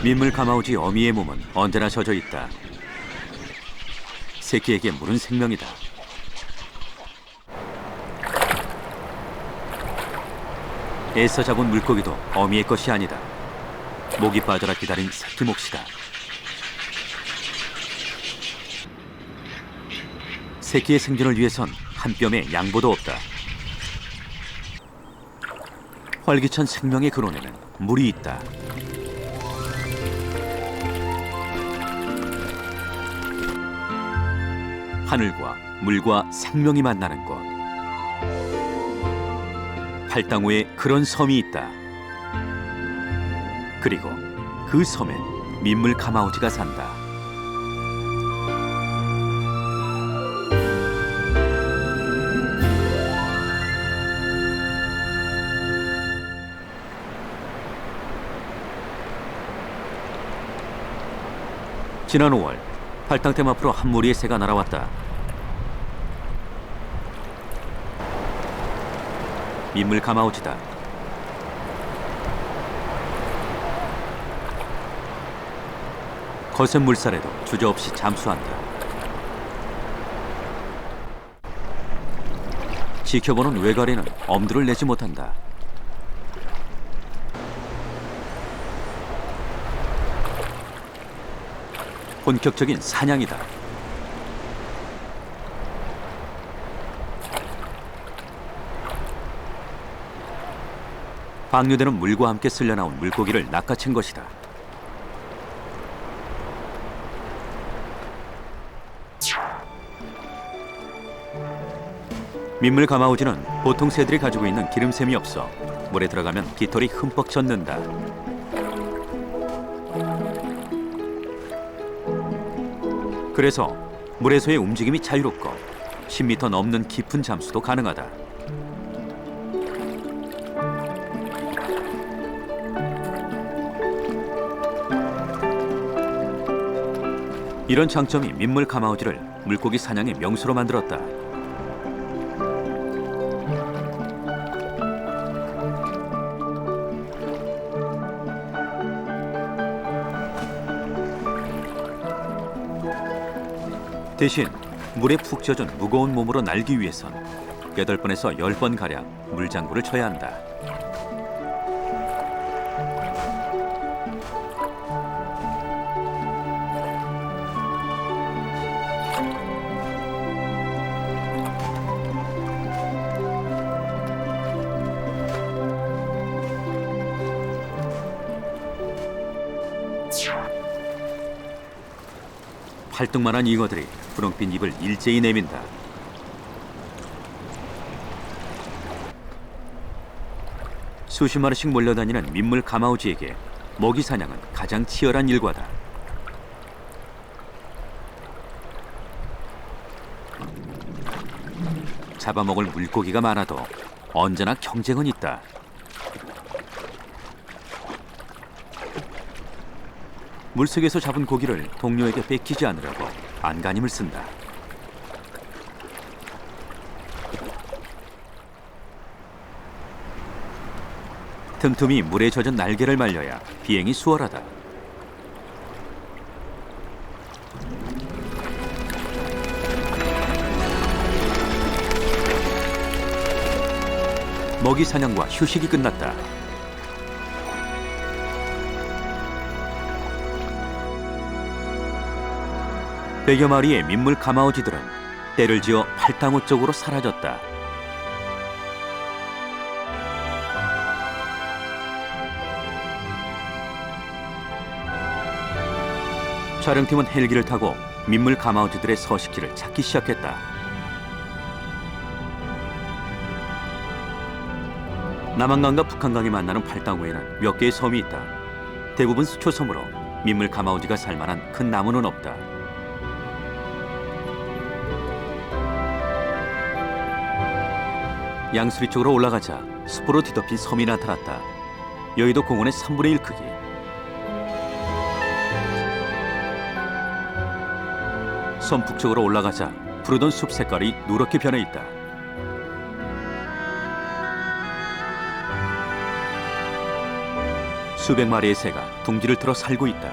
민물 가마우지 어미의 몸은 언제나 젖어 있다. 새끼에게 물은 생명이다. 애써 잡은 물고기도 어미의 것이 아니다. 목이 빠져라 기다린 새끼 몫이다. 새끼의 생존을 위해선 한 뼘의 양보도 없다. 활기찬 생명의 근원에는 물이 있다. 하늘과 물과 생명이 만나는 곳. 팔당호에 그런 섬이 있다. 그리고 그 섬엔 민물 가마우지가 산다. 지난 5월 팔당댐 앞으로 한 무리의 새가 날아왔다. 민물 가마우지다. 거센 물살에도 주저없이 잠수한다. 지켜보는 외가리는 엄두를 내지 못한다. 본격적인 사냥이다. 방류되는 물과 함께 쓸려나온 물고기를 낚아챈 것이다. 민물 가마우지는 보통 새들이 가지고 있는 기름샘이 없어 물에 들어가면 깃털이 흠뻑 젖는다. 그래서 물에서의 움직임이 자유롭고 10m 넘는 깊은 잠수도 가능하다. 이런 장점이 민물 가마우지를 물고기 사냥의 명수로 만들었다. 대신 물에 푹 젖은 무거운 몸으로 날기 위해선 8번에서 10번가량 물장구를 쳐야 한다. 팔뚝만한 잉어들이 분홍빛 입을 일제히 내민다. 수십 마리씩 몰려다니는 민물 가마우지에게 먹이 사냥은 가장 치열한 일과다. 잡아먹을 물고기가 많아도 언제나 경쟁은 있다. 물속에서 잡은 고기를 동료에게 뺏기지 않으려고 안간힘을 쓴다. 틈틈이 물에 젖은 날개를 말려야 비행이 수월하다. 먹이 사냥과 휴식이 끝났다. 백여 마리의 민물 가마우지들은 때를 지어 팔당호 쪽으로 사라졌다. 촬영팀은 헬기를 타고 민물 가마우지들의 서식지를 찾기 시작했다. 남한강과 북한강이 만나는 팔당호에는 몇 개의 섬이 있다. 대부분 수초섬으로 민물 가마우지가 살만한 큰 나무는 없다. 양수리 쪽으로 올라가자 숲으로 뒤덮인 섬이 나타났다. 여의도 공원의 3분의 1 크기. 섬 북쪽으로 올라가자 푸르던 숲 색깔이 누렇게 변해 있다. 수백 마리의 새가 둥지를 틀어 살고 있다.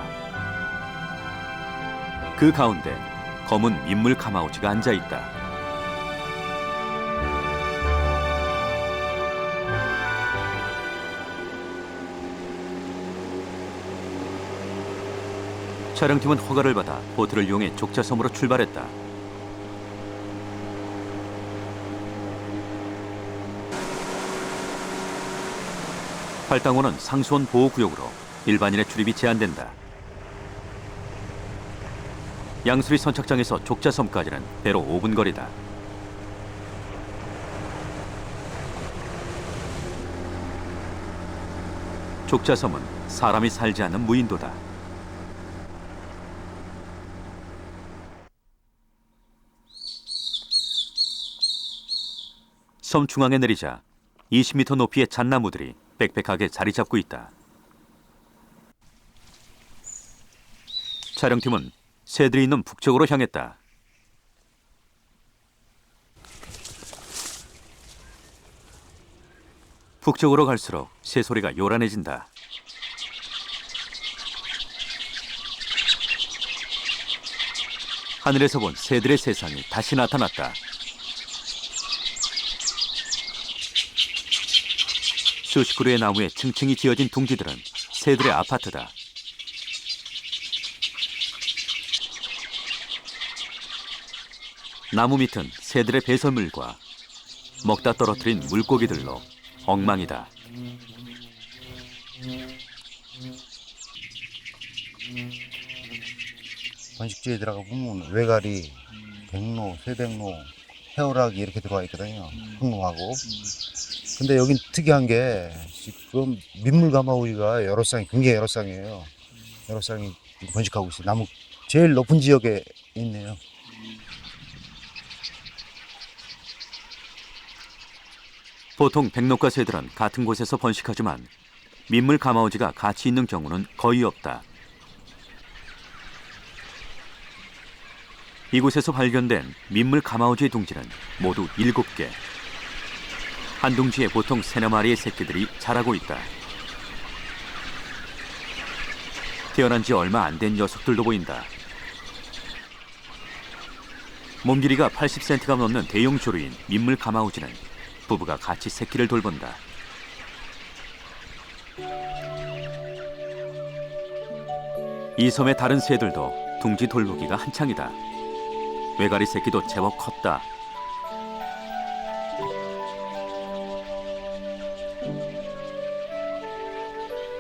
그 가운데 검은 민물 가마우지가 앉아 있다. 촬영팀은 허가를 받아 보트를 이용해 족자섬으로 출발했다. 팔당호는 상수원 보호구역으로 일반인의 출입이 제한된다. 양수리 선착장에서 족자섬까지는 배로 5분 거리다. 족자섬은 사람이 살지 않는 무인도다. 섬 중앙에 내리자 20m 높이의 잣나무들이 빽빽하게 자리 잡고 있다. 촬영팀은 새들이 있는 북쪽으로 향했다. 북쪽으로 갈수록 새소리가 요란해진다. 하늘에서 본 새들의 세상이 다시 나타났다. 수십 그루의 나무에 층층이 지어진 둥지들은 새들의 아파트다. 나무 밑은 새들의 배설물과 먹다 떨어뜨린 물고기들로 엉망이다. 번식지에 들어가 보면 외가리, 백로, 쇠백로, 해오락이 이렇게 들어와 있거든요. 흑로하고. 근데 여긴 특이한 게 지금 민물가마우리가 여러 쌍이, 굉장히 여러 쌍이에요. 여러 쌍이 번식하고 있어요. 나무 제일 높은 지역에 있네요. 보통 백록과 새들은 같은 곳에서 번식하지만 민물 가마우지가 같이 있는 경우는 거의 없다. 이곳에서 발견된 민물 가마우지의 둥지는 모두 7개. 한 둥지에 보통 3-4마리의 새끼들이 자라고 있다. 태어난 지 얼마 안 된 녀석들도 보인다. 몸 길이가 80cm가 넘는 대형 조류인 민물 가마우지는 부부가 같이 새끼를 돌본다. 이 섬의 다른 새들도 둥지 돌보기가 한창이다. 외가리 새끼도 제법 컸다.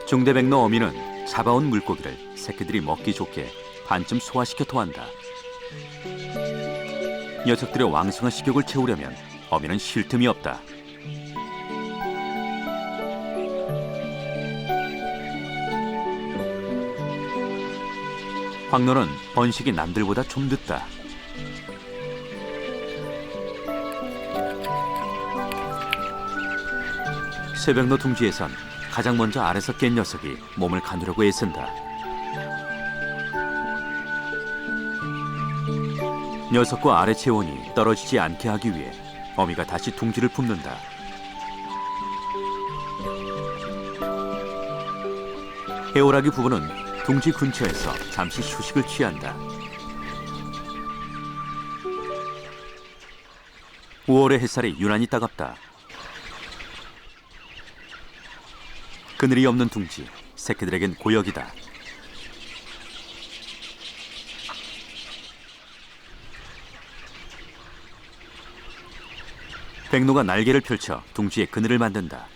중대백로 어미는 잡아온 물고기를 새끼들이 먹기 좋게 반쯤 소화시켜 토한다. 녀석들의 왕성한 식욕을 채우려면 어미는 쉴 틈이 없다. 황노는 번식이 남들보다 좀 늦다. 쇠백로 둥지에선 가장 먼저 알에서 깬 녀석이 몸을 가누려고 애쓴다. 녀석과 알의 체온이 떨어지지 않게 하기 위해 어미가 다시 둥지를 품는다. 해오라기 부부는 둥지 근처에서 잠시 휴식을 취한다. 5월의 햇살이 유난히 따갑다. 그늘이 없는 둥지, 새끼들에겐 고역이다. 백로가 날개를 펼쳐 둥지에 그늘을 만든다.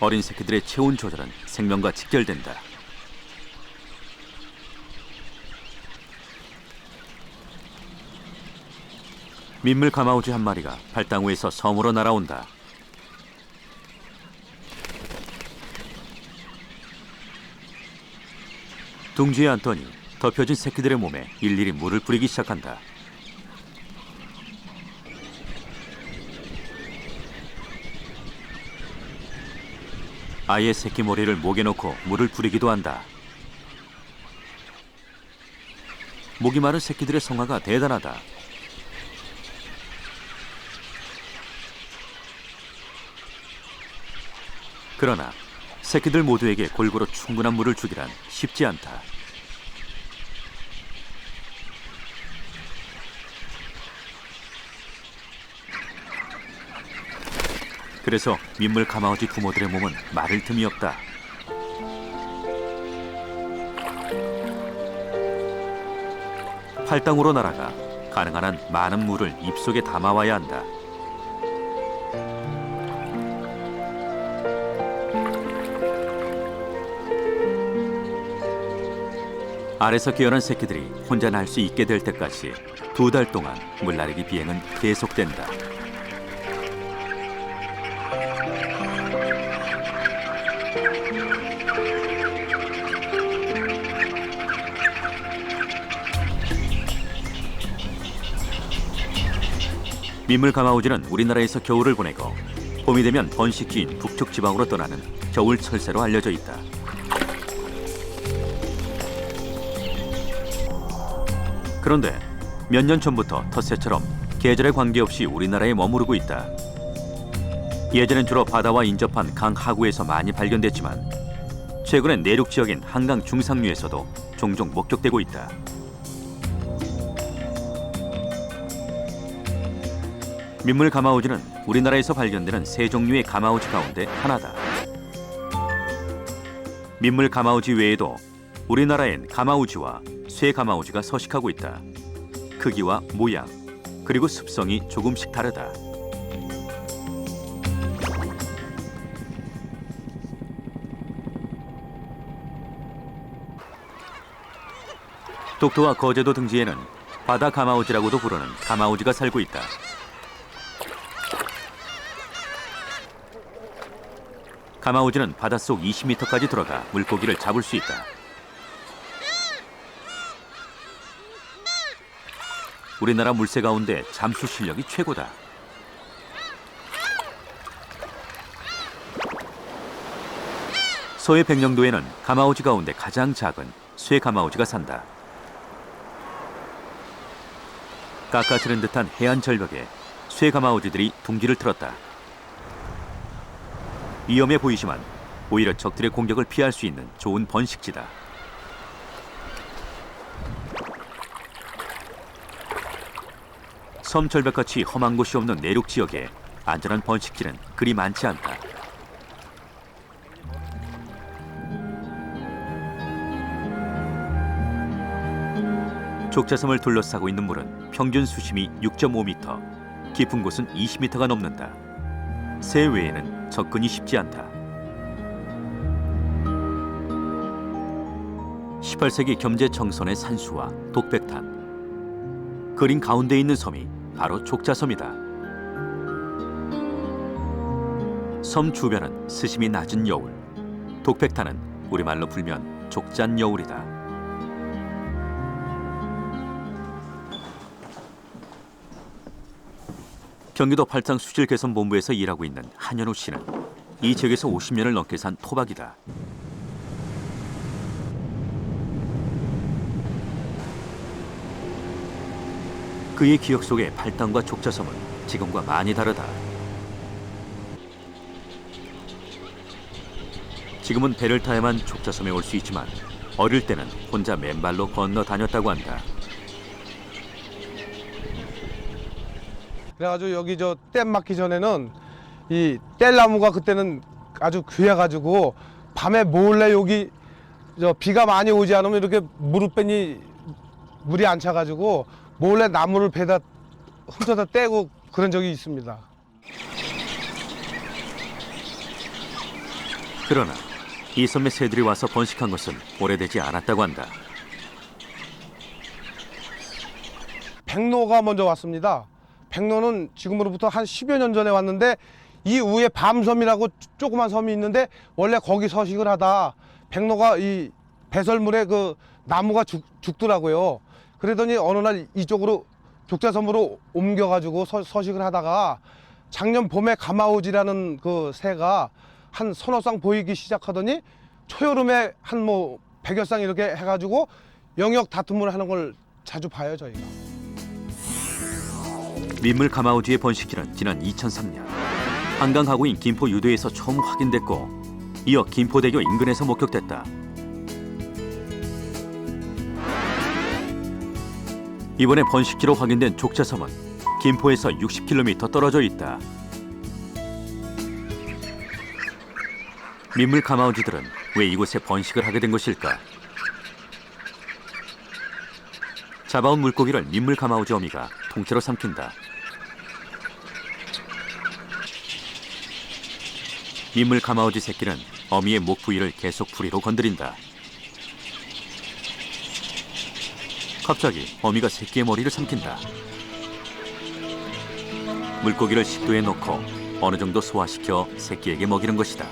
어린 새끼들의 체온 조절은 생명과 직결된다. 민물 가마우지 한 마리가 발당우에서 섬으로 날아온다. 둥지에 앉더니 덮여진 새끼들의 몸에 일일이 물을 뿌리기 시작한다. 아예 새끼 머리를 목에 넣고 물을 뿌리기도 한다. 목이 마른 새끼들의 성화가 대단하다. 그러나 새끼들 모두에게 골고루 충분한 물을 주기란 쉽지 않다. 그래서 민물 가마우지 부모들의 몸은 마를 틈이 없다. 팔당으로 날아가 가능한 한 많은 물을 입속에 담아와야 한다. 알에서 깨어난 새끼들이 혼자 날 수 있게 될 때까지 2달 동안 물나르기 비행은 계속된다. 민물 가마우지는 우리나라에서 겨울을 보내고 봄이 되면 번식지인 북쪽 지방으로 떠나는 겨울 철새로 알려져 있다. 그런데 몇 년 전부터 텃새처럼 계절에 관계없이 우리나라에 머무르고 있다. 예전엔 주로 바다와 인접한 강 하구에서 많이 발견됐지만 최근엔 내륙 지역인 한강 중상류에서도 종종 목격되고 있다. 민물 가마우지는 우리나라에서 발견되는 세 종류의 가마우지 가운데 하나다. 민물 가마우지 외에도 우리나라엔 가마우지와 쇠 가마우지가 서식하고 있다. 크기와 모양, 그리고 습성이 조금씩 다르다. 독도와 거제도 등지에는 바다 가마우지라고도 부르는 가마우지가 살고 있다. 가마우지는 바닷속 20m까지 들어가 물고기를 잡을 수 있다. 우리나라 물새 가운데 잠수 실력이 최고다. 서해 백령도에는 가마우지 가운데 가장 작은 쇠 가마우지가 산다. 깎아지른 듯한 해안 절벽에 쇠 가마우지들이 둥지를 틀었다. 위험해 보이지만 오히려 적들의 공격을 피할 수 있는 좋은 번식지다. 섬 절벽같이 험한 곳이 없는 내륙 지역에 안전한 번식지는 그리 많지 않다. 족자섬을 둘러싸고 있는 물은 평균 수심이 6.5m, 깊은 곳은 20m가 넘는다. 새 외에는 접근이 쉽지 않다. 18세기 겸재청선의 산수와 독백탄. 그림 가운데 있는 섬이 바로 족자섬이다. 섬 주변은 스심이 낮은 여울, 독백탄은 우리말로 불면 족잔 여울이다. 경기도 팔당 수질개선본부에서 일하고 있는 한현우 씨는 이 지역에서 50년을 넘게 산 토박이다. 그의 기억 속의 팔당과 족자섬은 지금과 많이 다르다. 지금은 배를 타야만 족자섬에 올 수 있지만 어릴 때는 혼자 맨발로 건너 다녔다고 한다. 그래가지고 여기 저 댐 막기 전에는 이 뗄나무가 그때는 아주 귀해가지고 밤에 몰래 여기 저 비가 많이 오지 않으면 이렇게 무릎배니 물이 안 차가지고 몰래 나무를 배다 훔쳐다 떼고 그런 적이 있습니다. 그러나 이 섬에 새들이 와서 번식한 것은 오래되지 않았다고 한다. 백로가 먼저 왔습니다. 백로는 지금으로부터 한 10여 년 전에 왔는데 이 위에 밤섬이라고 조그만 섬이 있는데 원래 거기 서식을 하다 백로가 이 배설물에 그 나무가 죽더라고요. 그러더니 어느 날 이쪽으로 족자섬으로 옮겨가지고 서식을 하다가 작년 봄에 가마우지라는 그 새가 한 서너 쌍 보이기 시작하더니 초여름에 한 뭐 100여 쌍 이렇게 해가지고 영역 다툼을 하는 걸 자주 봐요, 저희가. 민물 가마우지의 번식기는 지난 2003년 한강 하구인 김포 유도에서 처음 확인됐고 이어 김포대교 인근에서 목격됐다. 이번에 번식지로 확인된 족자섬은 김포에서 60km 떨어져 있다. 민물 가마우지들은 왜 이곳에 번식을 하게 된 것일까? 잡아온 물고기를 민물 가마우지 어미가 통째로 삼킨다. 민물 가마우지 새끼는 어미의 목 부위를 계속 부리로 건드린다. 갑자기 어미가 새끼의 머리를 삼킨다. 물고기를 식도에 넣고 어느 정도 소화시켜 새끼에게 먹이는 것이다.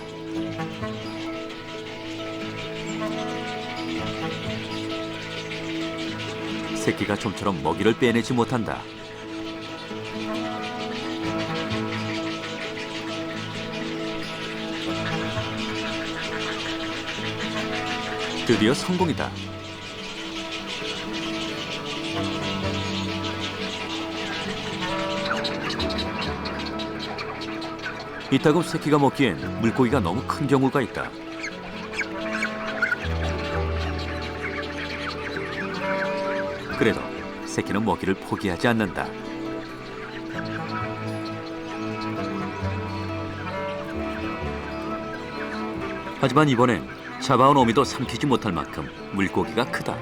새끼가 좀처럼 먹이를 빼내지 못한다. 드디어 성공이다. 이따금 새끼가 먹기엔 물고기가 너무 큰 경우가 있다. 그래도 새끼는 먹이를 포기하지 않는다. 하지만 이번엔 잡아온 어미도 삼키지 못할 만큼 물고기가 크다.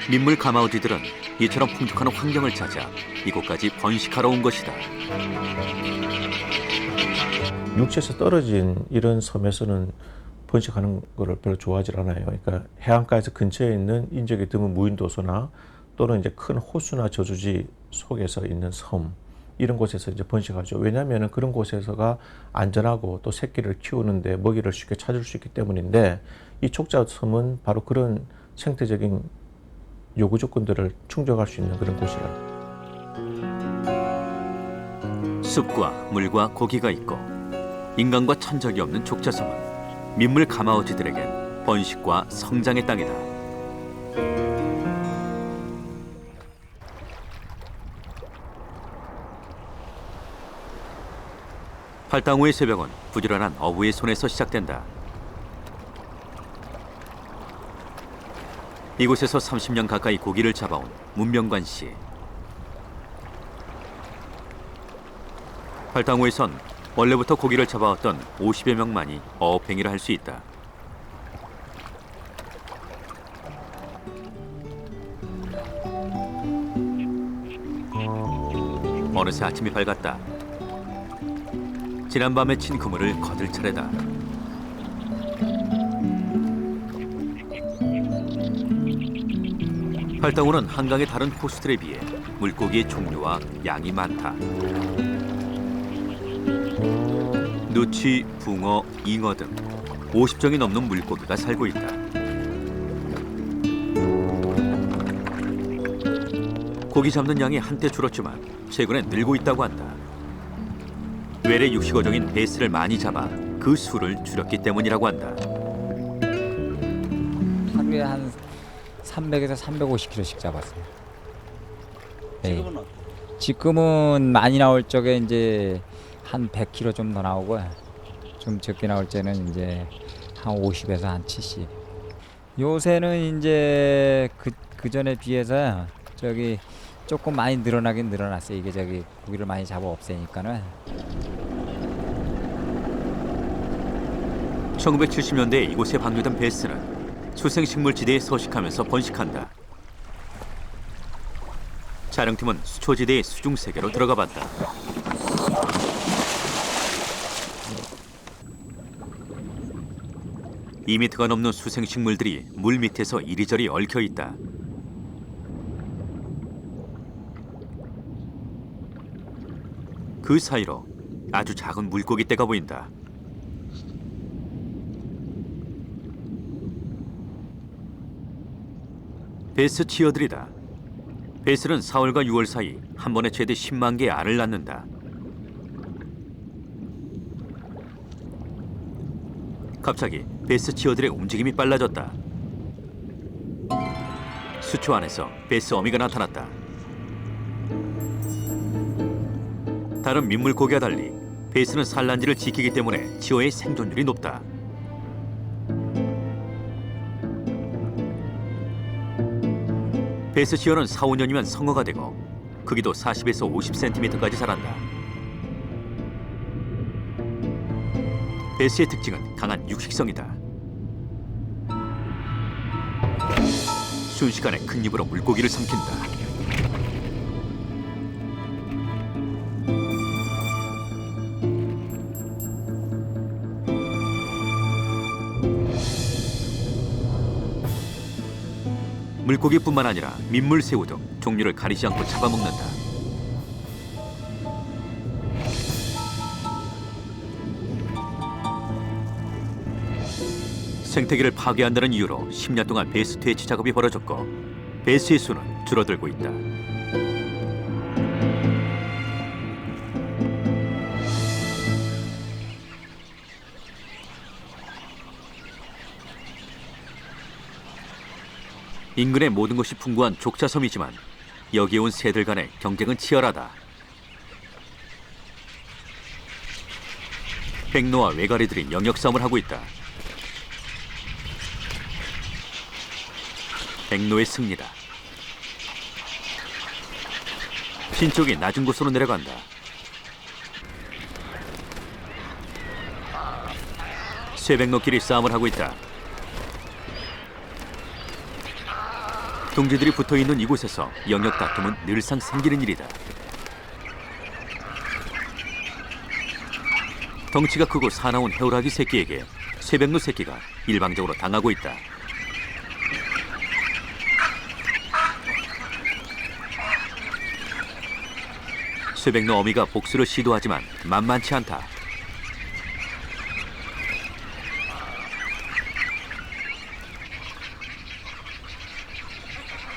민물 가마우지들은 이처럼 풍족한 환경을 찾아 이곳까지 번식하러 온 것이다. 육지에서 떨어진 이런 섬에서는 번식하는 것을 별로 좋아하지 않아요. 그러니까 해안가에서 근처에 있는 인적이 드문 무인도소나 또는 이제 큰 호수나 저수지 속에서 있는 섬, 이런 곳에서 이제 번식하죠. 왜냐하면 그런 곳에서가 안전하고 또 새끼를 키우는데 먹이를 쉽게 찾을 수 있기 때문인데, 이 족자섬은 바로 그런 생태적인 요구 조건들을 충족할 수 있는 그런 곳이라. 숲과 물과 고기가 있고 인간과 천적이 없는 족자섬은 민물 가마우지들에겐 번식과 성장의 땅이다. 팔당우의 새벽은 부지런한 어부의 손에서 시작된다. 이곳에서 30년 가까이 고기를 잡아온 문명관 씨. 팔당우에선 원래부터 고기를 잡아왔던 50여 명만이 어업행위를 할 수 있다. 어느새 아침이 밝았다. 지난밤에 친 그물을 거들 차례다. 팔당우는 한강의 다른 호수들에 비해 물고기의 종류와 양이 많다. 누치, 붕어, 잉어 등 50종이 넘는 물고기가 살고 있다. 고기 잡는 양이 한때 줄었지만 최근에 늘고 있다고 한다. 외래 육식어종인 베스를 많이 잡아 그 수를 줄였기 때문이라고 한다. 하루에 한 300에서 350kg씩 잡았어요. 네. 지금은 많이 나올 적에 이제 한 100kg 좀 더 나오고, 좀 적게 나올 때는 이제 한 50에서 한 70. 요새는 이제 그 전에 비해서 저기 조금 많이 늘어나긴 늘어났어요. 이게 저기 고기를 많이 잡아 없애니까는. 1970년대에 이곳에 방류된 베스는 수생식물지대에 서식하면서 번식한다. 촬영팀은 수초지대의 수중세계로 들어가 봤다. (2m가) 넘는 수생식물들이 물 밑에서 이리저리 얽혀 있다. 그 사이로 아주 작은 물고기 떼가 보인다. 베스 치어들이다. 베스는 4월과 6월 사이 한 번에 최대 10만 개의 알을 낳는다. 갑자기 베스 치어들의 움직임이 빨라졌다. 수초 안에서 베스 어미가 나타났다. 다른 민물고기와 달리 베스는 산란지를 지키기 때문에 지어의 생존율이 높다. 베스 지어는 4, 5년이면 성어가 되고 크기도 40에서 50cm까지 자란다. 베스의 특징은 강한 육식성이다. 순식간에 큰 입으로 물고기를 삼킨다. 물고기뿐만 아니라 민물새우 등 종류를 가리지 않고 잡아먹는다. 생태계를 파괴한다는 이유로 10년 동안 베스 퇴치 작업이 벌어졌고 베스의 수는 줄어들고 있다. 인근의 모든 것이 풍부한 족자섬이지만 여기에 온 새들 간의 경쟁은 치열하다. 백로와 외가리들이 영역 싸움을 하고 있다. 백로의 승리다. 신쪽이 낮은 곳으로 내려간다. 쇠백로끼리 싸움을 하고 있다. 둥지들이 붙어있는 이곳에서 영역 다툼은 늘상 생기는 일이다. 덩치가 크고 사나운 해오라기 새끼에게 쇠백로 새끼가 일방적으로 당하고 있다. 쇠백로 어미가 복수를 시도하지만 만만치 않다.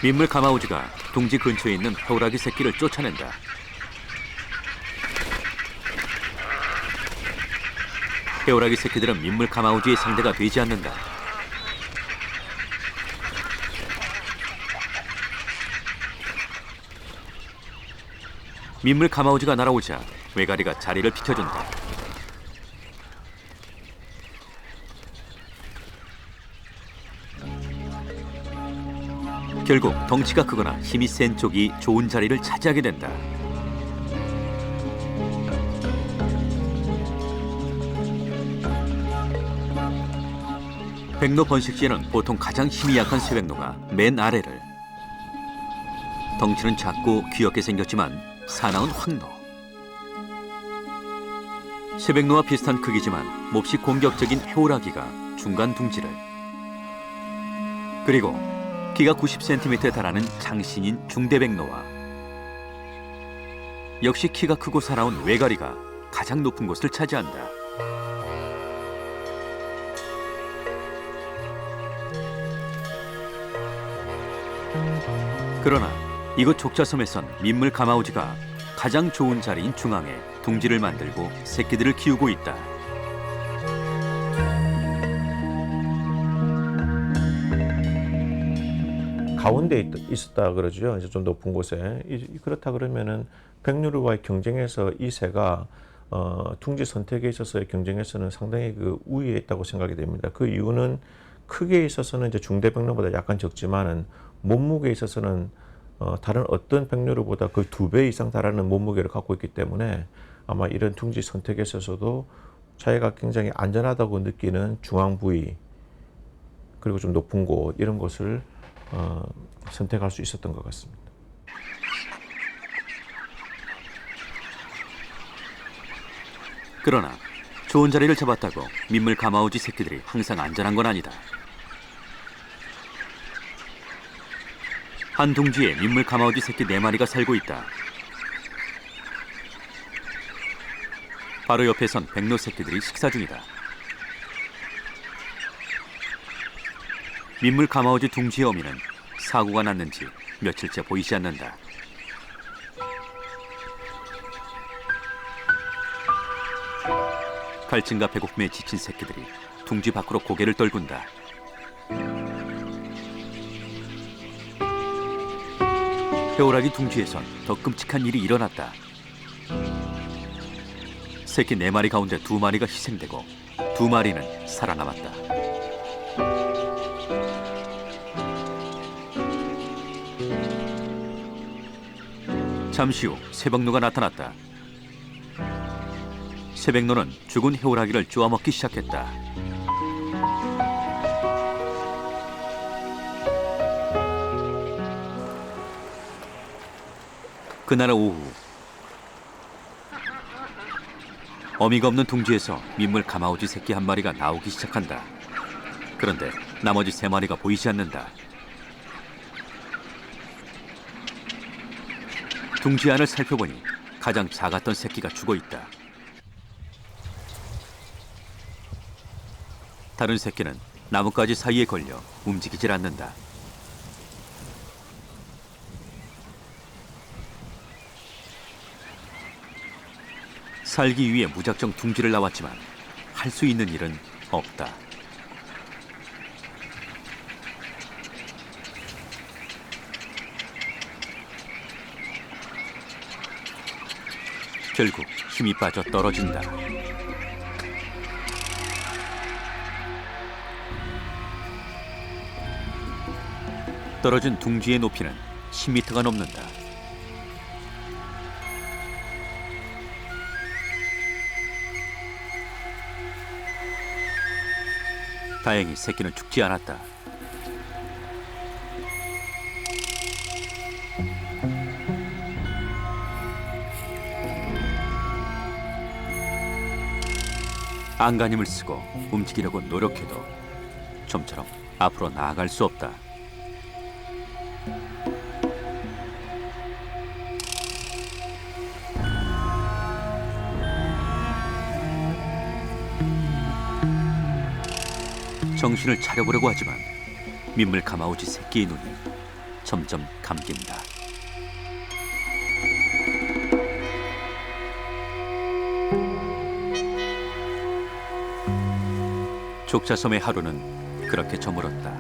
민물 가마우지가 둥지 근처에 있는 해오라기 새끼를 쫓아낸다. 해오라기 새끼들은 민물 가마우지의 상대가 되지 않는다. 민물 가마우지가 날아오자 외가리가 자리를 비켜준다. 결국 덩치가 크거나 힘이 센 쪽이 좋은 자리를 차지하게 된다. 백로 번식 시에는 보통 가장 힘이 약한 쇠백로가 맨 아래를, 덩치는 작고 귀엽게 생겼지만 사나운 황로, 쇠백로와 비슷한 크기지만 몹시 공격적인 해오라기가 중간 둥지를, 그리고 키가 90cm에 달하는 장신인 중대백로와 역시 키가 크고 사나운 외가리가 가장 높은 곳을 차지한다. 그러나 이곳 족자섬에선 민물 가마우지가 가장 좋은 자리인 중앙에 둥지를 만들고 새끼들을 키우고 있다. 가운데 있었다 그러죠. 이제 좀 높은 곳에. 그렇다 그러면은 백로와의 경쟁에서 이 새가 둥지 선택에 있어서의 경쟁에서는 상당히 그 우위에 있다고 생각이 됩니다. 그 이유는 크기에 있어서는 이제 중대 백로보다 약간 적지만은 몸무게에 있어서는 다른 어떤 백로보다 거의 2배 이상 달하는 몸무게를 갖고 있기 때문에 아마 이런 둥지 선택에 있어서도 자기가 굉장히 안전하다고 느끼는 중앙 부위 그리고 좀 높은 곳 이런 곳을 선택할 수 있었던 것 같습니다. 그러나 좋은 자리를 잡았다고 민물 가마우지 새끼들이 항상 안전한 건 아니다. 한 둥지에 민물 가마우지 새끼 4마리가 살고 있다. 바로 옆에선 백로 새끼들이 식사 중이다. 민물 가마우지 둥지의 어미는 사고가 났는지 며칠째 보이지 않는다. 갈증과 배고픔에 지친 새끼들이 둥지 밖으로 고개를 떨군다. 해오라기 둥지에선 더 끔찍한 일이 일어났다. 새끼 4마리 가운데 2마리가 희생되고 2마리는 살아남았다. 잠시 후 새벽노가 나타났다. 새벽노는 죽은 해오라기를 쪼아먹기 시작했다. 그날 오후 어미가 없는 둥지에서 민물 가마우지 새끼 1마리가 나오기 시작한다. 그런데 나머지 3마리가 보이지 않는다. 둥지 안을 살펴보니 가장 작았던 새끼가 죽어있다. 다른 새끼는 나뭇가지 사이에 걸려 움직이질 않는다. 살기 위해 무작정 둥지를 나왔지만 할 수 있는 일은 없다. 결국 힘이 빠져 떨어진다. 떨어진 둥지의 높이는 10m가 넘는다. 다행히 새끼는 죽지 않았다. 안간힘을 쓰고 움직이려고 노력해도 좀처럼 앞으로 나아갈 수 없다. 정신을 차려보려고 하지만 민물 가마우지 새끼의 눈이 점점 감긴다. 족자섬의 하루는 그렇게 저물었다.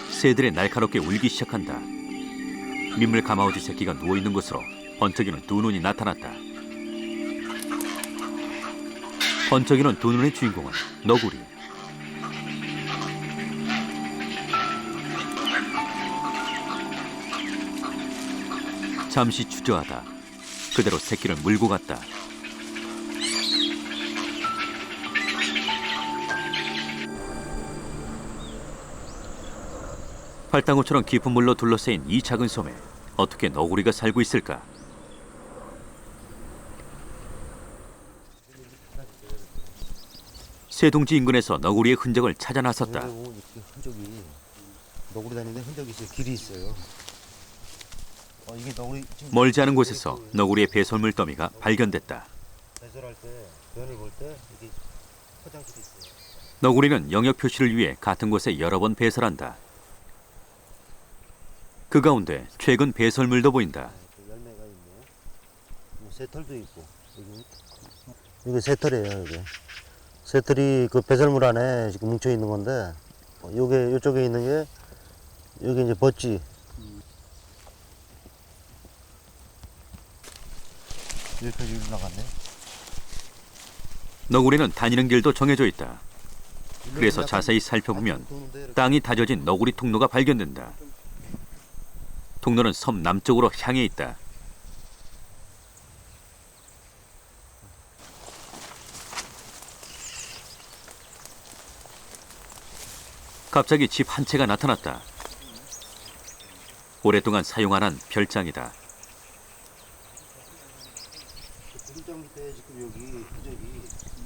새들이 날카롭게 울기 시작한다. 민물 가마우지 새끼가 누워있는 곳으로 번쩍이는 2눈이 나타났다. 번쩍이는 2눈의 주인공은 너구리. 잠시 주저하다 그대로 새끼를 물고 갔다. 팔당호처럼 깊은 물로 둘러싸인 이 작은 섬에 어떻게 너구리가 살고 있을까? 새둥지 인근에서 너구리의 흔적을 찾아 나섰다. 흔적이 너구리 다니는데 흔적이 있어요. 길이 있어요. 이게 너구리 지금 멀지 않은 곳에서 너구리의 배설물 더미가 발견됐다. 배설할 때 변을 볼 때 이게 화장실이 있어요. 너구리는 영역 표시를 위해 같은 곳에 여러 번 배설한다. 그 가운데 최근 배설물도 보인다. 열매가 있네. 새털도 있고 이게 새털이에요. 이게 새털이 그 배설물 안에 지금 뭉쳐 있는 건데 요게 이쪽에 있는 게 여기 이제 버찌. 여기까지 올라갔네. 너구리는 다니는 길도 정해져 있다. 그래서 자세히 살펴보면 땅이 다져진 너구리 통로가 발견된다. 통로는 섬 남쪽으로 향해 있다. 갑자기 집 한 채가 나타났다. 오랫동안 사용 안 한 별장이다. 구들장 밑에 지금 여기 흔적이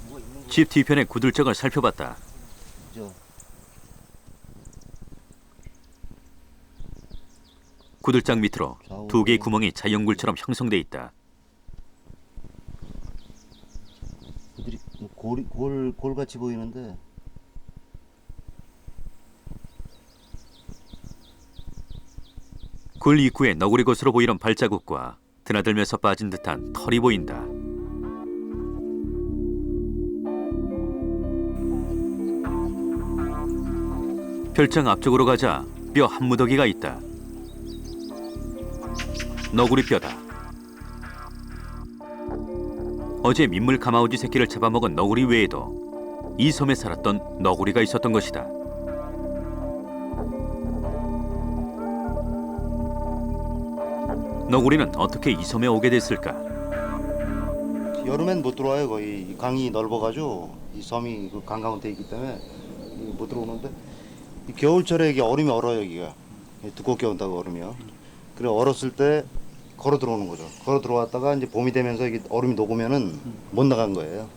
뭐가 있는 거. 집 뒤편의 구들장을 살펴봤다. 그죠? 구들장 밑으로 2개의 구멍이 자연굴처럼 형성돼 있다. 구들이 골같이 보이는데 굴 입구에 너구리 것으로 보이는 발자국과 드나들면서 빠진 듯한 털이 보인다. 별장 앞쪽으로 가자 뼈 한 무더기가 있다. 너구리 뼈다. 어제 민물 가마우지 새끼를 잡아먹은 너구리 외에도 이 섬에 살았던 너구리가 있었던 것이다. 너구리는 어떻게 이 섬에 오게 됐을까? 여름엔 못 들어와요. 거의 이 강이 넓어가지고 이 섬이 그 강가운데 있기 때문에 못 들어오는데 이 겨울철에 이게 얼음이 얼어요. 여기가 두껍게 온다고 얼음이요. 그래 얼었을 때 걸어 들어오는 거죠. 걸어 들어왔다가 이제 봄이 되면서 이게 얼음이 녹으면은 못 나간 거예요.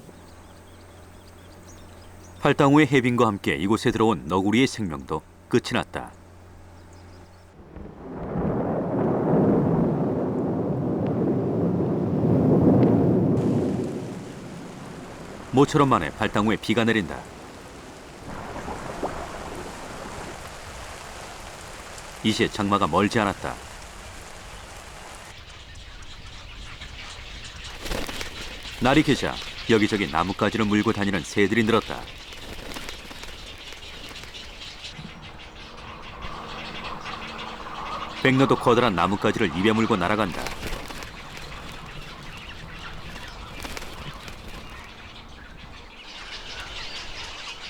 팔당우의 해빙과 함께 이곳에 들어온 너구리의 생명도 끝이 났다. 모처럼 만에 팔당우에 비가 내린다. 이제 장마가 멀지 않았다. 날이 개자 여기저기 나뭇가지를 물고 다니는 새들이 늘었다. 백로도 커다란 나뭇가지를 입에 물고 날아간다.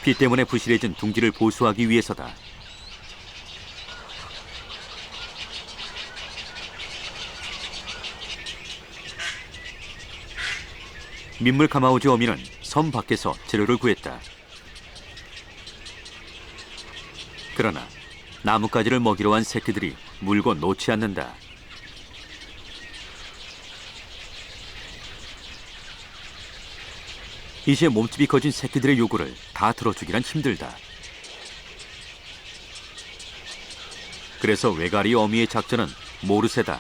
비 때문에 부실해진 둥지를 보수하기 위해서다. 민물 가마우지 어미는 섬 밖에서 재료를 구했다. 그러나 나뭇가지를 먹이러 온 새끼들이 물고 놓지 않는다. 이제 몸집이 커진 새끼들의 요구를 다 들어주기란 힘들다. 그래서 외가리 어미의 작전은 모르쇠다.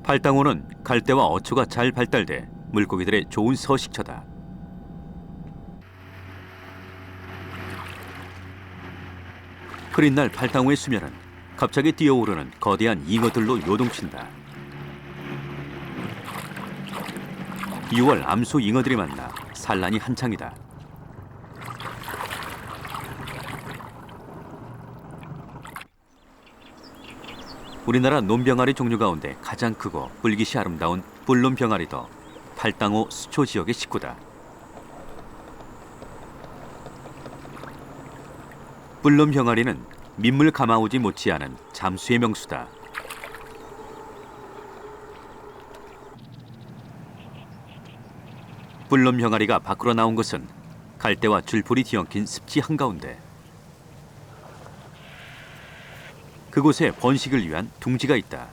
팔당호는 갈대와 어초가 잘 발달돼 물고기들의 좋은 서식처다. 흐린 날 팔당호의 수면은 갑자기 뛰어오르는 거대한 잉어들로 요동친다. 6월 암소 잉어들이 만나 산란이 한창이다. 우리나라 논병아리 종류 가운데 가장 크고 뿔깃이 아름다운 뿔논병아리도 팔당호 수초 지역의 식구다. 뿔논병아리는 민물 가마우지 못지않은 잠수의 명수다. 뿔논병아리가 밖으로 나온 것은 갈대와 줄풀이 뒤엉킨 습지 한가운데. 그곳에 번식을 위한 둥지가 있다.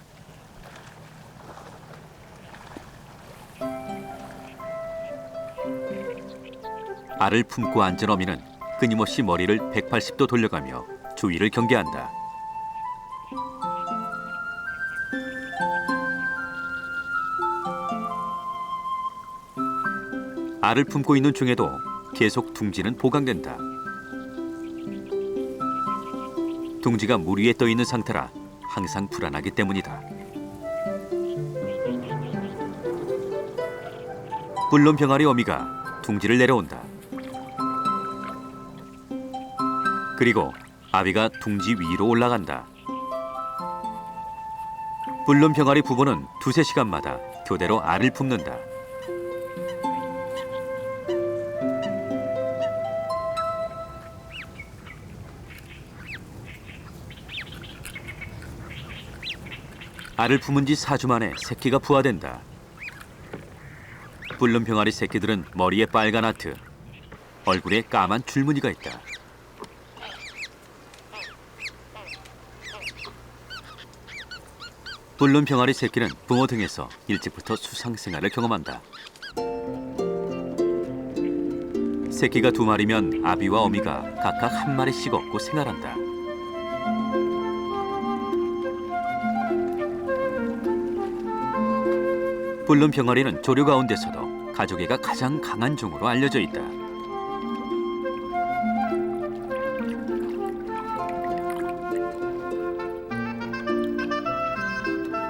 알을 품고 앉은 어미는 끊임없이 머리를 180도 돌려가며 주위를 경계한다. 알을 품고 있는 중에도 계속 둥지는 보강된다. 둥지가 물 위에 떠 있는 상태라 항상 불안하기 때문이다. 뿔논병아리 어미가 둥지를 내려온다. 그리고 아비가 둥지 위로 올라간다. 뿔논병아리 부부는 두세 시간마다 교대로 알을 품는다. 알을 품은 지 4주 만에 새끼가 부화된다. 뿔논병아리 새끼들은 머리에 빨간 하트, 얼굴에 까만 줄무늬가 있다. 뿔논병아리 새끼는 붕어 등에서 일찍부터 수상 생활을 경험한다. 새끼가 2마리면 아비와 어미가 각각 1마리씩 얻고 생활한다. 뿔논병아리는 조류 가운데서도 가족애가 가장 강한 종으로 알려져 있다.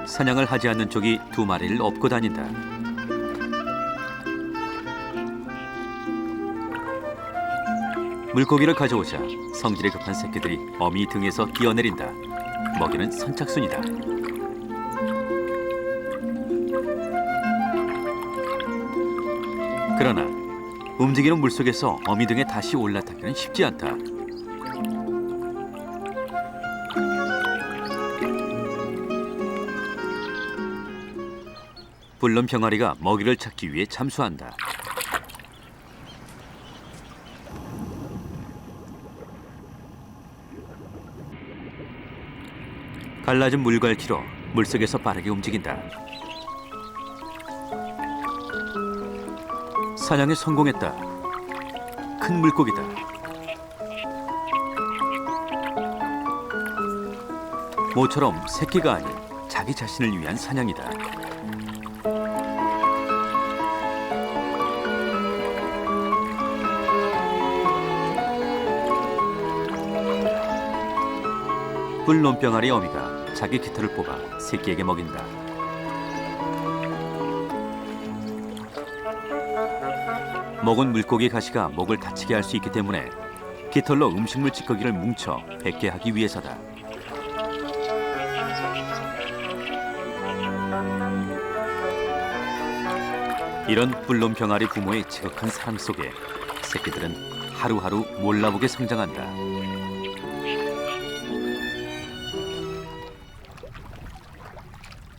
사냥을 하지 않는 쪽이 2마리를 업고 다닌다. 물고기를 가져오자 성질이 급한 새끼들이 어미 등에서 뛰어내린다. 먹이는 선착순이다. 그러나 움직이는 물속에서 어미 등에 다시 올라타기는 쉽지 않다. 불른 병아리가 먹이를 찾기 위해 잠수한다. 갈라진 물갈퀴로 물속에서 빠르게 움직인다. 사냥에 성공했다. 큰 물고기다. 모처럼 새끼가 아닌 자기 자신을 위한 사냥이다. 뿔놈병아리 어미가 자기 깃털을 뽑아 새끼에게 먹인다. 먹은 물고기 가시가 목을 다치게 할 수 있기 때문에 깃털로 음식물 찌꺼기를 뭉쳐 뱉게 하기 위해서다. 이런 뿔놈병아리 부모의 지극한 사랑 속에 새끼들은 하루하루 몰라보게 성장한다.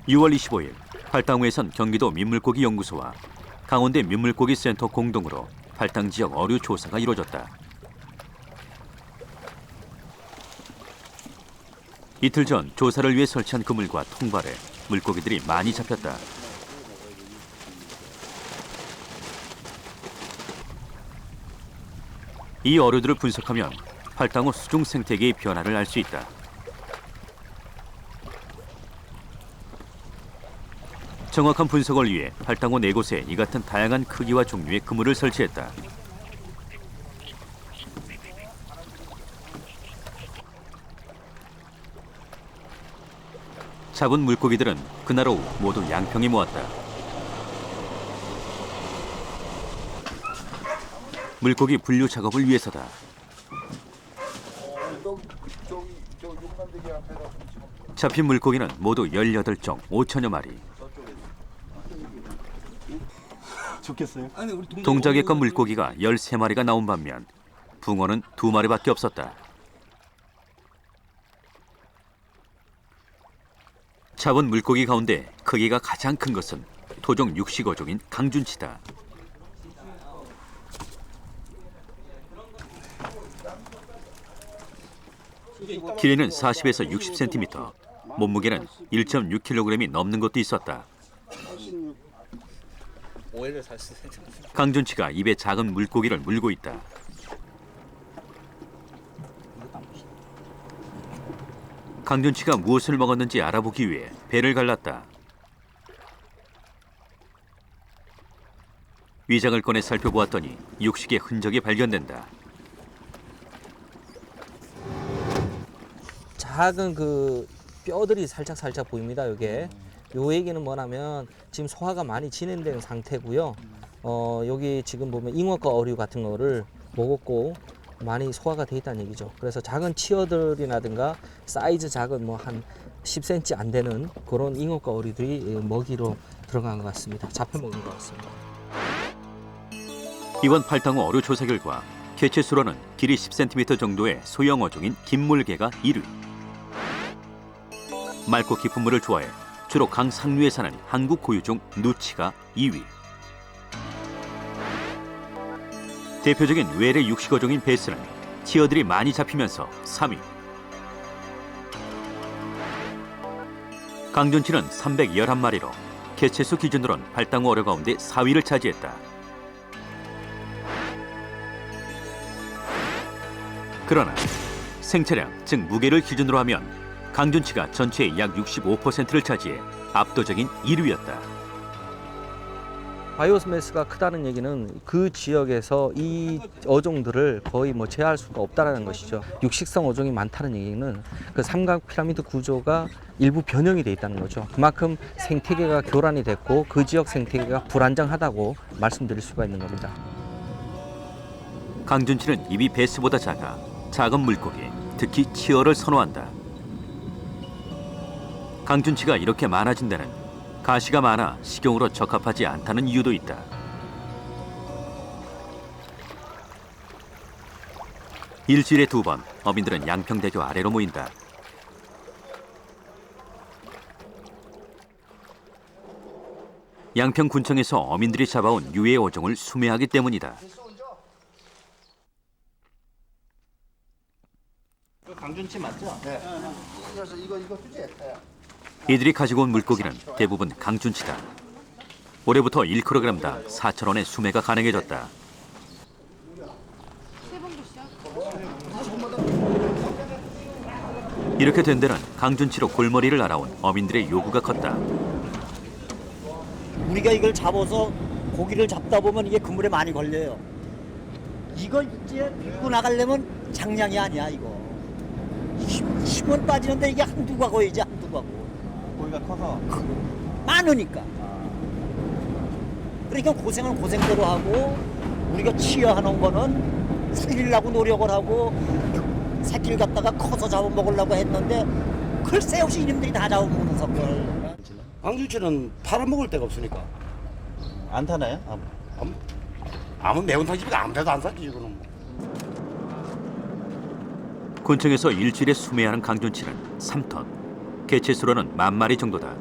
(6월 25일) 팔당우에선 경기도 민물고기 연구소와 강원대 민물고기 센터 공동으로 팔당 지역 어류 조사가 이루어졌다. 이틀 전 조사를 위해 설치한 그물과 통발에 물고기들이 많이 잡혔다. 이 어류들을 분석하면 팔당우 수중 생태계의 변화를 알 수 있다. 정확한 분석을 위해 팔당호 4곳에 이 같은 다양한 크기와 종류의 그물을 설치했다. 잡은 물고기들은 그날 오후 모두 양평에 모았다. 물고기 분류 작업을 위해서다. 잡힌 물고기는 모두 18종 5천여 마리. 좋겠어요? 동작에 건 물고기가 13마리가 나온 반면 붕어는 2마리밖에 없었다. 잡은 물고기 가운데 크기가 가장 큰 것은 토종 육식어종인 강준치다. 길이는 40에서 60cm, 몸무게는 1.6kg이 넘는 것도 있었다. 강준치가 입에 작은 물고기를 물고 있다. 강준치가 무엇을 먹었는지 알아보기 위해 배를 갈랐다. 위장을 꺼내 살펴보았더니 육식의 흔적이 발견된다. 작은 그 뼈들이 살짝 보입니다. 요게 요 얘기는 뭐냐면 지금 소화가 많이 진행된 상태고요. 여기 지금 보면 잉어과 어류 같은 거를 먹었고 많이 소화가 돼 있다는 얘기죠. 그래서 작은 치어들이라든가 사이즈 작은 뭐 한 10cm 안 되는 그런 잉어과 어류들이 먹이로 들어간 것 같습니다. 잡혀 먹은 것 같습니다. 이번 팔당호 어류 조사 결과 개체 수로는 길이 10cm 정도의 소형 어종인 김물개가 1위. 맑고 깊은 물을 좋아해 주로 강 상류에 사는 한국 고유종 누치가 2위. 대표적인 외래 육식어종인 베스는 치어들이 많이 잡히면서 3위. 강준치는 311마리로 개체수 기준으론 팔당호 어류 가운데 4위를 차지했다. 그러나 생체량, 즉 무게를 기준으로 하면 강준치가 전체의 약 65%를 차지해 압도적인 1위였다. 바이오스매스가 크다는 얘기는 그 지역에서 이 어종들을 거의 뭐 제어할 수가 없다는 것이죠. 육식성 어종이 많다는 얘기는 그 삼각 피라미드 구조가 일부 변형이 돼 있다는 거죠. 그만큼 생태계가 교란이 됐고 그 지역 생태계가 불안정하다고 말씀드릴 수가 있는 겁니다. 강준치는 입이 베스보다 작아 작은 물고기, 특히 치어를 선호한다. 강준치가 이렇게 많아진 데는 가시가 많아 식용으로 적합하지 않다는 이유도 있다. 일주일에 2번 어민들은 양평대교 아래로 모인다. 양평군청에서 어민들이 잡아온 유해 어종을 수매하기 때문이다. 강준치 맞죠? 네. 그래서 이거 주지. 이들이 가지고 온 물고기는 대부분 강준치다. 올해부터 1kg당 4,000원의 수매가 가능해졌다. 이렇게 된 데는 강준치로 골머리를 알아온 어민들의 요구가 컸다. 우리가 이걸 잡아서 고기를 잡다 보면 이게 그물에 많이 걸려요. 이걸 이제 밀고 나가려면 장량이 아니야 이거. 힘은 빠지는데 이게 한두 과고이지 한두 과고. 고기가 커서 많으니까. 그러니까 고생은 고생대로 하고 우리가 치어하는 거는 살리려고 노력을 하고 새끼를 갖다가 커서 잡아먹으려고 했는데 글쎄 역시 이놈들이 다 잡아먹는 성격을. 강준치는 팔아먹을 데가 없으니까. 안 타나요? 아무 매운탕 집에 아무데도 안 사지 이거는. 군청에서 일주일에 수매하는 강준치는 3톤, 개체수로는 10,000마리 정도다.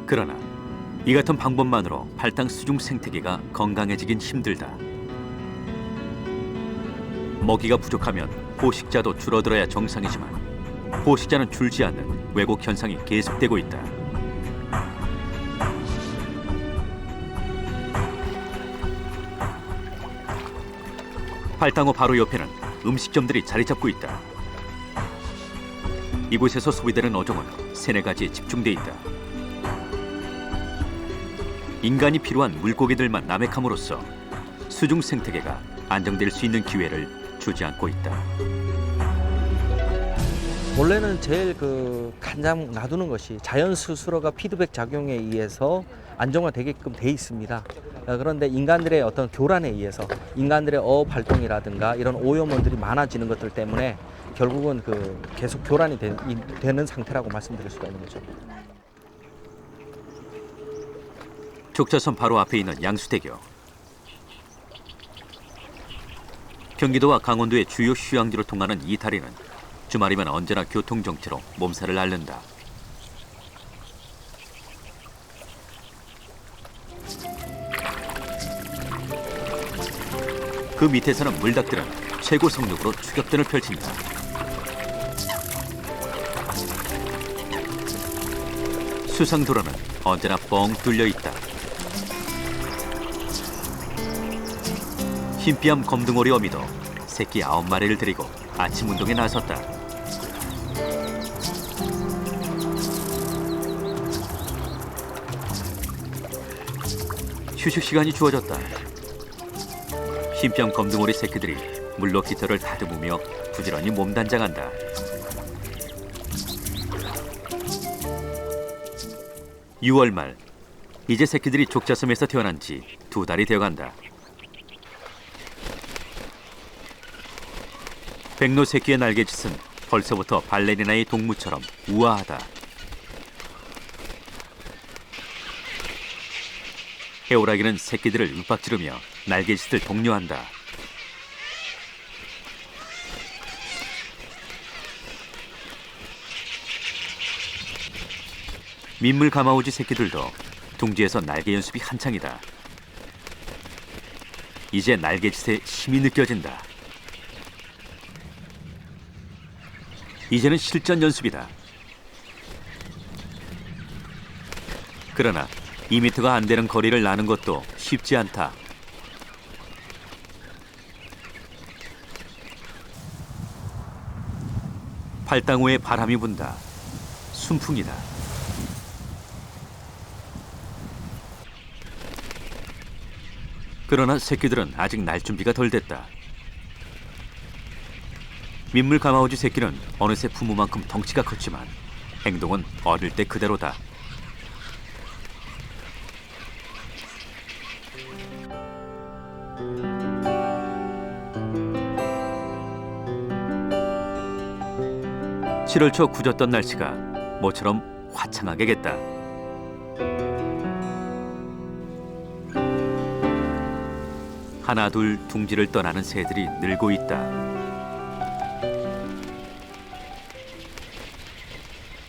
그러나 이 같은 방법만으로 팔당 수중 생태계가 건강해지긴 힘들다. 먹이가 부족하면 포식자도 줄어들어야 정상이지만 포식자는 줄지 않는 왜곡 현상이 계속되고 있다. 팔당호 바로 옆에는 음식점들이 자리 잡고 있다. 이곳에서 소비되는 어종은 3-4가지에 집중돼 있다. 인간이 필요한 물고기들만 남획함으로써 수중 생태계가 안정될 수 있는 기회를 주지 않고 있다. 원래는 제일 간장 놔두는 것이 자연 스스로가 피드백 작용에 의해서 안정화되게끔 돼 있습니다. 그런데 인간들의 어떤 교란에 의해서 인간들의 어업 활동이라든가 이런 오염원들이 많아지는 것들 때문에 결국은 계속 교란이 되는 상태라고 말씀드릴 수가 있는 거죠. 족자선 바로 앞에 있는 양수대교. 경기도와 강원도의 주요 휴양지로 통하는 이 다리는 주말이면 언제나 교통정체로 몸살을 앓는다. 그 밑에서는 물닭들은 최고 속력으로 추격전을 펼친다. 수상도로는 언제나 뻥 뚫려 있다. 흰피암 검둥오리 어미도 새끼 9마리를 데리고 아침 운동에 나섰다. 휴식 시간이 주어졌다. 흰뺨 검둥오리 새끼들이 물로 깃털을 다듬으며 부지런히 몸단장한다. (6월) 말 이제 새끼들이 족자섬에서 태어난 지 2달이 되어간다. 백로 새끼의 날개짓은 벌써부터 발레리나의 동무처럼 우아하다. 해오라기는 새끼들을 윽박지르며 날개짓을 독려한다. 민물 가마우지 새끼들도 둥지에서 날개 연습이 한창이다. 이제 날개짓에 힘이 느껴진다. 이제는 실전 연습이다. 그러나 2m가 안 되는 거리를 나는 것도 쉽지 않다. 팔당호에 바람이 분다. 순풍이다. 그러나 새끼들은 아직 날 준비가 덜 됐다. 민물 가마우지 새끼는 어느새 부모만큼 덩치가 컸지만 행동은 어릴 때 그대로다. 7월 초 굳었던 날씨가 모처럼 화창하게 겠다. 하나 둘 둥지를 떠나는 새들이 늘고 있다.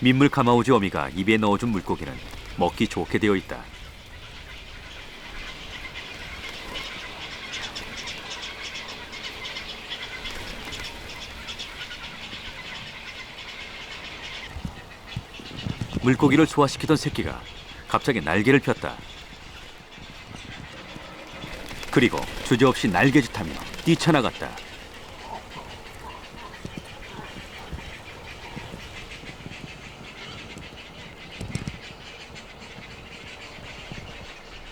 민물 가마우지 어미가 입에 넣어준 물고기는 먹기 좋게 되어 있다. 물고기를 소화시키던 새끼가 갑자기 날개를 폈다. 그리고 주저없이 날개짓하며 뛰쳐나갔다.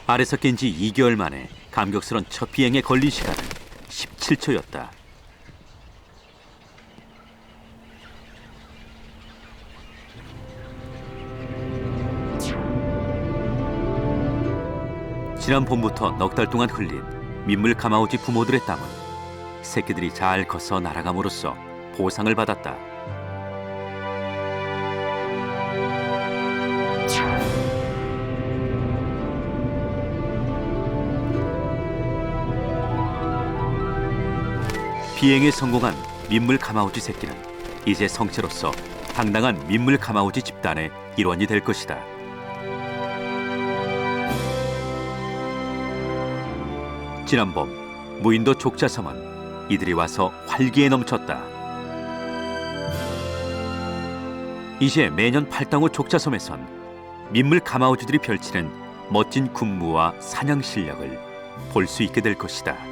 알에서 깬 지 2개월 만에 감격스런 첫 비행에 걸린 시간은 17초였다. 지난 봄부터 넉 달 동안 흘린 민물 가마우지 부모들의 땀은 새끼들이 잘 커서 날아감으로써 보상을 받았다. 비행에 성공한 민물 가마우지 새끼는 이제 성체로서 당당한 민물 가마우지 집단의 일원이 될 것이다. 지난 봄 무인도 족자섬은 이들이 와서 활기에 넘쳤다. 이제 매년 팔당호 족자섬에선 민물 가마우지들이 펼치는 멋진 군무와 사냥 실력을 볼 수 있게 될 것이다.